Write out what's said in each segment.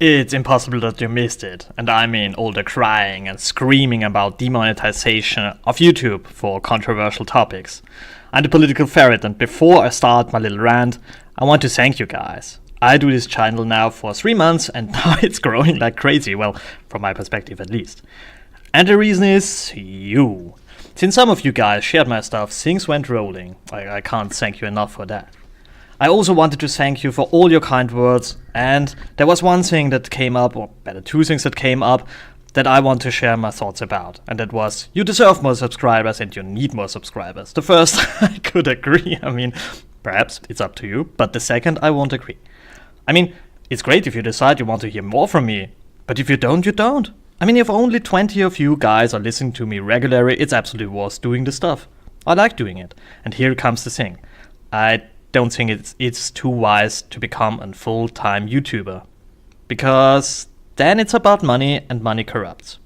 It's impossible that you missed it, and I mean all the crying and screaming about demonetization of YouTube for controversial topics. I'm the political ferret, and before I start my little rant, I want to thank you guys. I do this channel now for 3 months, and now it's growing like crazy, well, from my perspective at least. And the reason is you. Since some of you guys shared my stuff, things went rolling. I can't thank you enough for that. I also wanted to thank you for all your kind words, and there was one thing that came up, or better, two things that came up, that I want to share my thoughts about, and that was, you deserve more subscribers and you need more subscribers. The first, I could agree, I mean, perhaps it's up to you, but the second, I won't agree. I mean, it's great if you decide you want to hear more from me, but if you don't, you don't. I mean, if only 20 of you guys are listening to me regularly, it's absolutely worth doing the stuff. I like doing it, and here comes the thing. I don't think it's too wise to become a full-time YouTuber, because then it's about money, and money corrupts.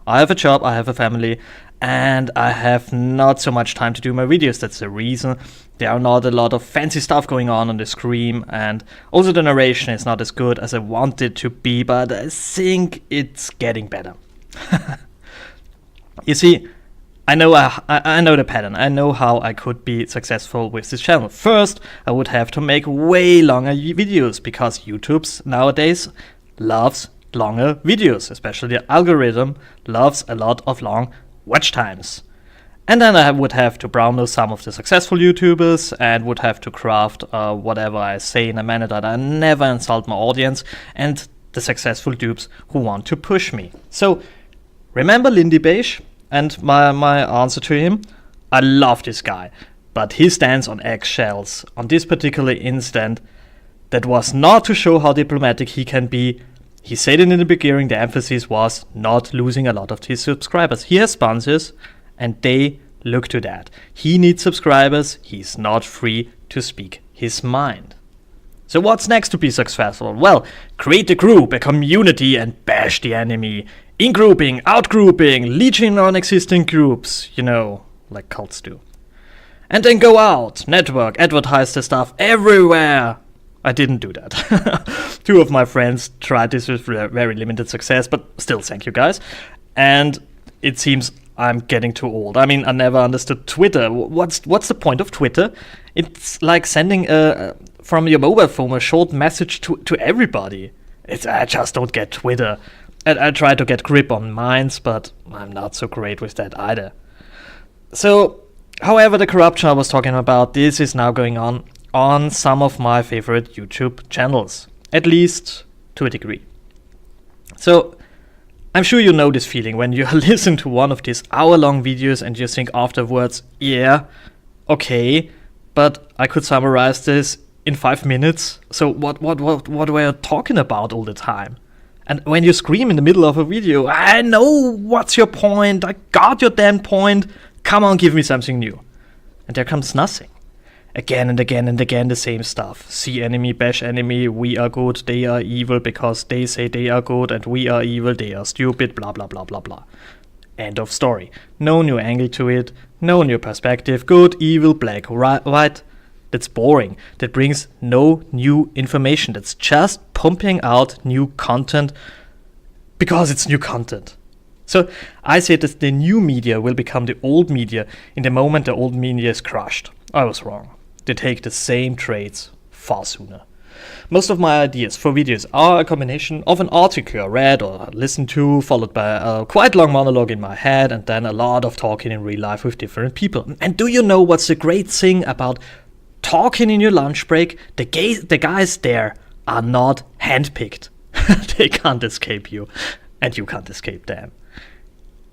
I have a job, I have a family, and I have not so much time to do my videos. That's the reason. There are not a lot of fancy stuff going on the screen, and also the narration is not as good as I want it to be, but I think it's getting better. You see, I know the pattern. I know how I could be successful with this channel. First, I would have to make way longer videos, because YouTube's nowadays loves longer videos, especially the algorithm loves a lot of long watch times. And then I would have to brown some of the successful YouTubers and would have to craft whatever I say in a manner that I never insult my audience and the successful dupes who want to push me. So remember Lindy Beige? And my answer to him, I love this guy, but he stands on eggshells on this particular incident that was not to show how diplomatic he can be. He said it in the beginning, the emphasis was not losing a lot of his subscribers. He has sponsors, and they look to that. He needs subscribers, he's not free to speak his mind. So what's next to be successful? Well, create a group, a community, and bash the enemy. In-grouping, out-grouping, leeching on existing groups, you know, like cults do. And then go out, network, advertise the stuff everywhere. I didn't do that. 2 of my friends tried this with very limited success, but still thank you guys. And it seems I'm getting too old. I mean, I never understood Twitter. What's the point of Twitter? It's like sending from your mobile phone a short message to everybody. I just don't get Twitter. I try to get grip on minds, but I'm not so great with that either. So, however, the corruption I was talking about, this is now going on some of my favorite YouTube channels, at least to a degree. So, I'm sure you know this feeling when you listen to one of these hour-long videos and you think afterwards, yeah, okay, but I could summarize this in 5 minutes. So what were you talking about all the time? And when you scream in the middle of a video, I know what's your point, I got your damn point, come on, give me something new. And there comes nothing. Again and again and again the same stuff. See enemy, bash enemy, we are good, they are evil because they say they are good, and we are evil, they are stupid, blah blah blah blah blah. End of story. No new angle to it, no new perspective, good, evil, black, white. That's boring. That brings no new information. That's just pumping out new content because it's new content. So I say that the new media will become the old media in the moment the old media is crushed. I was wrong. They take the same traits far sooner. Most of my ideas for videos are a combination of an article I read or listened to, followed by a quite long monologue in my head, and then a lot of talking in real life with different people. And do you know what's the great thing about talking in your lunch break? The guys there are not handpicked. They can't escape you, and you can't escape them.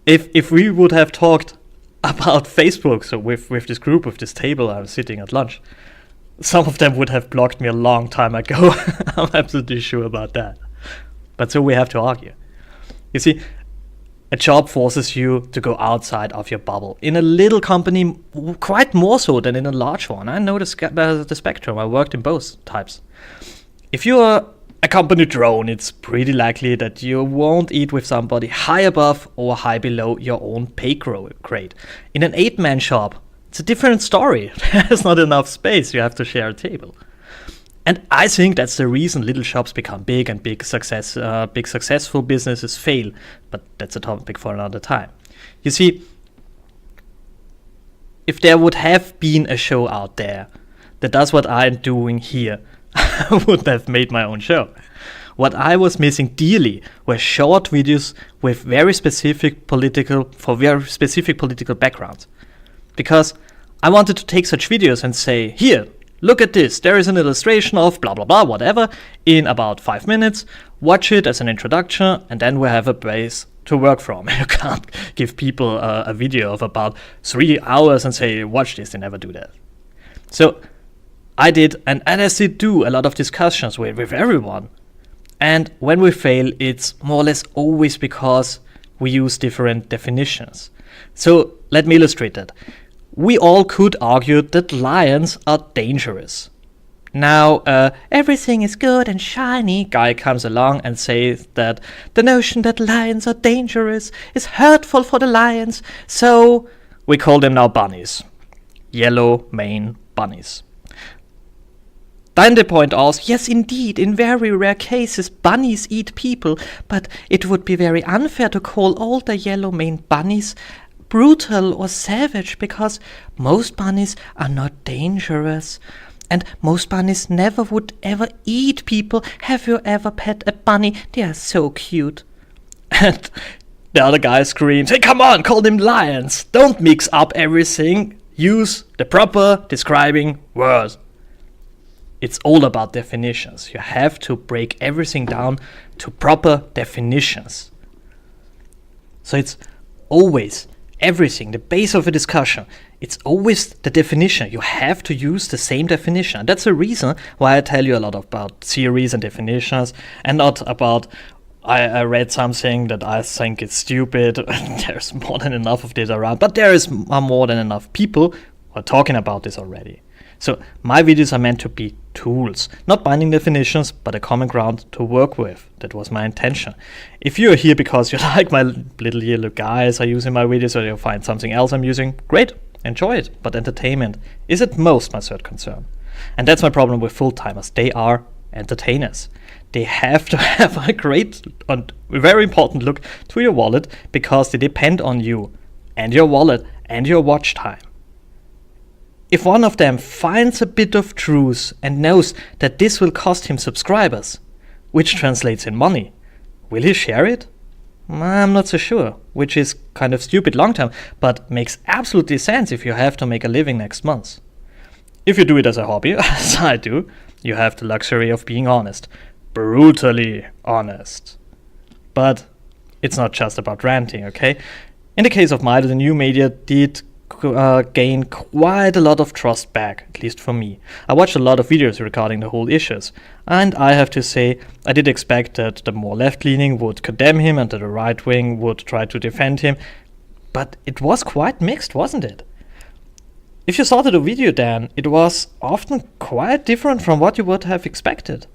If we would have talked about Facebook, so with this group, with this table I was sitting at lunch, some of them would have blocked me a long time ago. I'm absolutely sure about that. But so we have to argue. You see, a job forces you to go outside of your bubble. In a little company, quite more so than in a large one. I know the spectrum. I worked in both types. If you're a company drone, it's pretty likely that you won't eat with somebody high above or high below your own pay grade. In an 8-man shop, it's a different story. There's not enough space. You have to share a table. And I think that's the reason little shops become big and big successful businesses fail. But that's a topic for another time. You see, if there would have been a show out there that does what I'm doing here, I would have made my own show. What I was missing dearly were short videos with very specific political backgrounds. Because I wanted to take such videos and say, here, look at this, there is an illustration of blah blah blah, whatever, in about 5 minutes, watch it as an introduction, and then we have a base to work from. You can't give people a video of about 3 hours and say, watch this. They never do that. So I did, and I did do a lot of discussions with everyone. And when we fail, it's more or less always because we use different definitions. So let me illustrate that. We all could argue that lions are dangerous. Now, everything is good and shiny guy comes along and says that the notion that lions are dangerous is hurtful for the lions, so we call them now bunnies. Yellow mane bunnies. Then they point out, yes indeed, in very rare cases bunnies eat people, but it would be very unfair to call all the yellow mane bunnies brutal or savage, because most bunnies are not dangerous. And most bunnies never would ever eat people. Have you ever pet a bunny? They are so cute. And the other guy screams, hey, come on, call them lions. Don't mix up everything. Use the proper describing words. It's all about definitions. You have to break everything down to proper definitions. So it's always everything, the base of a discussion, it's always the definition. You have to use the same definition. And that's the reason why I tell you a lot about theories and definitions, and not about I read something that I think is stupid. There's more than enough of this around, but there is more than enough people who are talking about this already. So my videos are meant to be tools, not binding definitions, but a common ground to work with. That was my intention. If you're here because you like my little yellow guys I use in my videos, or you find something else I'm using, great, enjoy it. But entertainment is at most my third concern. And that's my problem with full-timers. They are entertainers. They have to have a great and very important look to your wallet, because they depend on you and your wallet and your watch time. If one of them finds a bit of truth and knows that this will cost him subscribers, which translates in money, will he share it? I'm not so sure, which is kind of stupid long term, but makes absolutely sense if you have to make a living next month. If you do it as a hobby, as I do, you have the luxury of being honest. Brutally honest. But it's not just about ranting, okay? In the case of Milo, the new media did gain quite a lot of trust back, at least for me. I watched a lot of videos regarding the whole issues, and I have to say, I did expect that the more left-leaning would condemn him and that the right-wing would try to defend him, but it was quite mixed, wasn't it? If you saw the video then, it was often quite different from what you would have expected,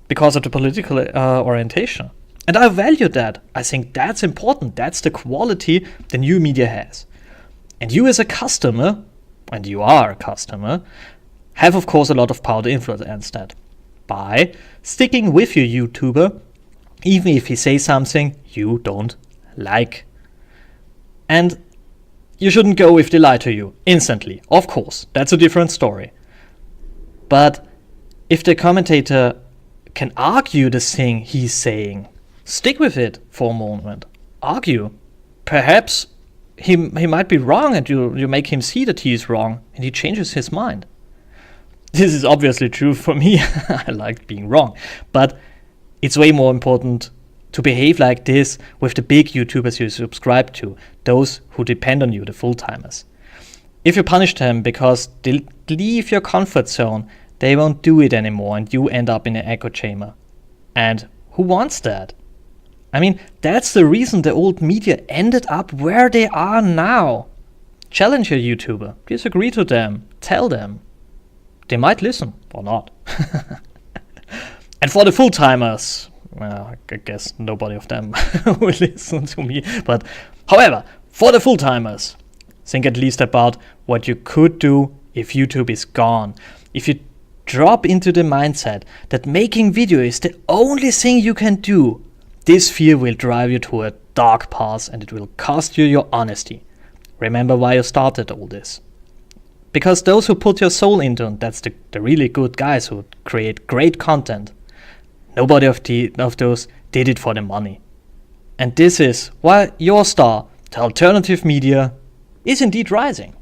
because of the political orientation. And I value that. I think that's important. That's the quality the new media has. And you as a customer, and you are a customer, have of course a lot of power to influence that by sticking with your YouTuber, even if he says something you don't like. And you shouldn't go if they lie to you instantly, of course, that's a different story. But if the commentator can argue the thing he's saying, stick with it for a moment, argue. Perhaps he might be wrong, and you make him see that he is wrong, and he changes his mind. This is obviously true for me. I like being wrong. But it's way more important to behave like this with the big YouTubers you subscribe to, those who depend on you, the full-timers. If you punish them because they leave your comfort zone, they won't do it anymore, and you end up in an echo chamber. And who wants that? I mean, that's the reason the old media ended up where they are now. Challenge your YouTuber, disagree to them, tell them. They might listen, or not. And for the full-timers, well, I guess nobody of them will listen to me. But however, for the full-timers, think at least about what you could do if YouTube is gone. If you Drop into the mindset that making video is the only thing you can do. This fear will drive you to a dark path and it will cost you your honesty. Remember why you started all this. Because those who put your soul into it, that's the really good guys who create great content. Nobody of those did it for the money. And this is why your star, the alternative media, is indeed rising.